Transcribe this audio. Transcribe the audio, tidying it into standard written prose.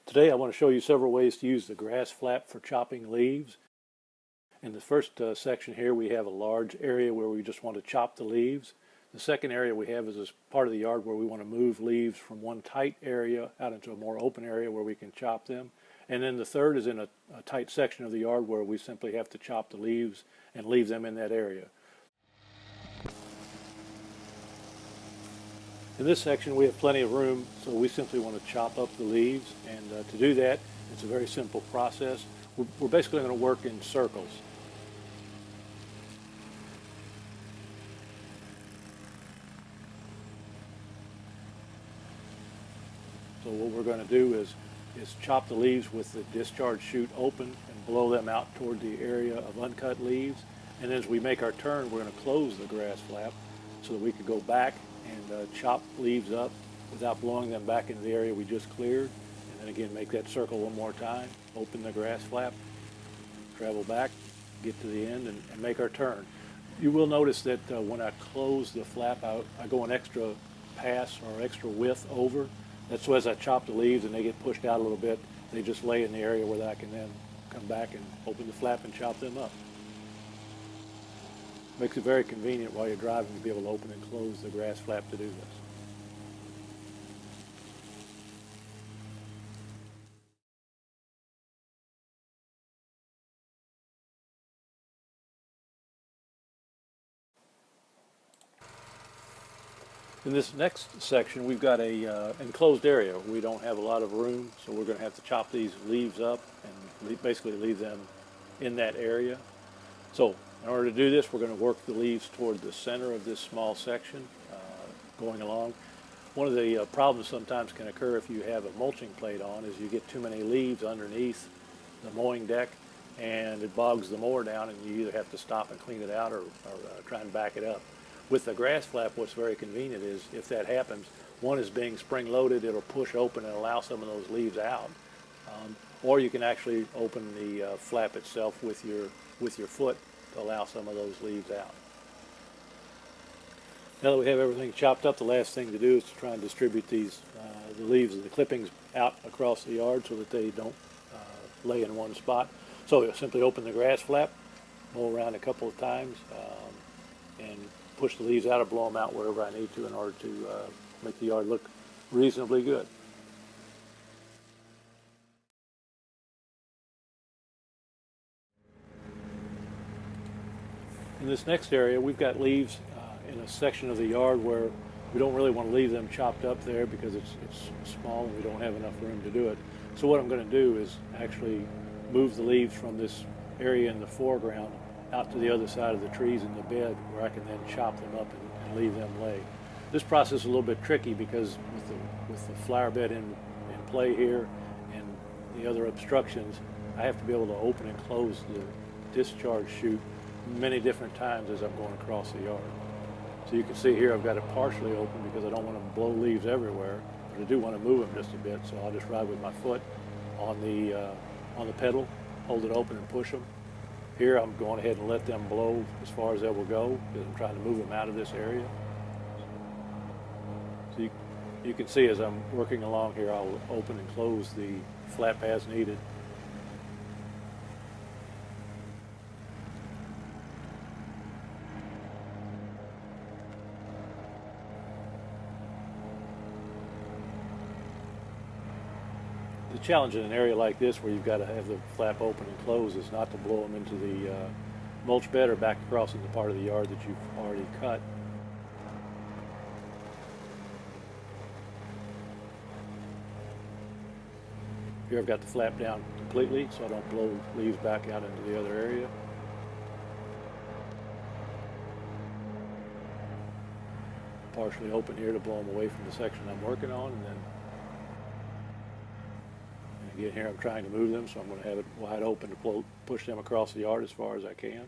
Today I want to show you several ways to use the GrassFlap for chopping leaves. In the first section here we have a large area where we just want to chop the leaves. The second area we have is this part of the yard where we want to move leaves from one tight area out into a more open area where we can chop them. And then the third is in a tight section of the yard where we simply have to chop the leaves and leave them in that area. In this section we have plenty of room, so we simply want to chop up the leaves, and to do that it's a very simple process. We're basically going to work in circles. So what we're going to do is chop the leaves with the discharge chute open and blow them out toward the area of uncut leaves. And as we make our turn, we're going to close the GrassFlap so that we can go back and chop leaves up without blowing them back into the area we just cleared. And then again, make that circle one more time, open the GrassFlap, travel back, get to the end, and make our turn. You will notice that when I close the flap out, I go an extra pass or extra width over. That's so as I chop the leaves and they get pushed out a little bit, they just lay in the area where I can then come back and open the flap and chop them up. Makes it very convenient while you're driving to be able to open and close the GrassFlap to do this. In this next section, we've got a enclosed area. We don't have a lot of room, so we're going to have to chop these leaves up and basically leave them in that area. So in order to do this, we're going to work the leaves toward the center of this small section going along. One of the problems sometimes can occur if you have a mulching plate on is you get too many leaves underneath the mowing deck and it bogs the mower down, and you either have to stop and clean it out or try and back it up. With the GrassFlap, what's very convenient is if that happens, one is being spring-loaded, it'll push open and allow some of those leaves out. Or you can actually open the flap itself with your foot to allow some of those leaves out. Now that we have everything chopped up, the last thing to do is to try and distribute these the leaves and the clippings out across the yard so that they don't lay in one spot. So you'll simply open the GrassFlap, mow around a couple of times, and push the leaves out or blow them out wherever I need to in order to make the yard look reasonably good. In this next area, we've got leaves in a section of the yard where we don't really want to leave them chopped up there because it's small and we don't have enough room to do it. So what I'm going to do is actually move the leaves from this area in the foreground out to the other side of the trees in the bed where I can then chop them up and leave them lay. This process is a little bit tricky because with the flower bed in play here and the other obstructions, I have to be able to open and close the discharge chute many different times as I'm going across the yard. So you can see here I've got it partially open because I don't want to blow leaves everywhere, but I do want to move them just a bit, so I'll just ride with my foot on the pedal, hold it open and push them. Here I'm going ahead and let them blow as far as they will go because I'm trying to move them out of this area. So you can see as I'm working along here, I'll open and close the flap as needed. The challenge in an area like this where you've got to have the flap open and close is not to blow them into the mulch bed or back across into part of the yard that you've already cut. Here I've got the flap down completely so I don't blow leaves back out into the other area. Partially open here to blow them away from the section I'm working on, and then again, here I'm trying to move them, so I'm going to have it wide open to push them across the yard as far as I can.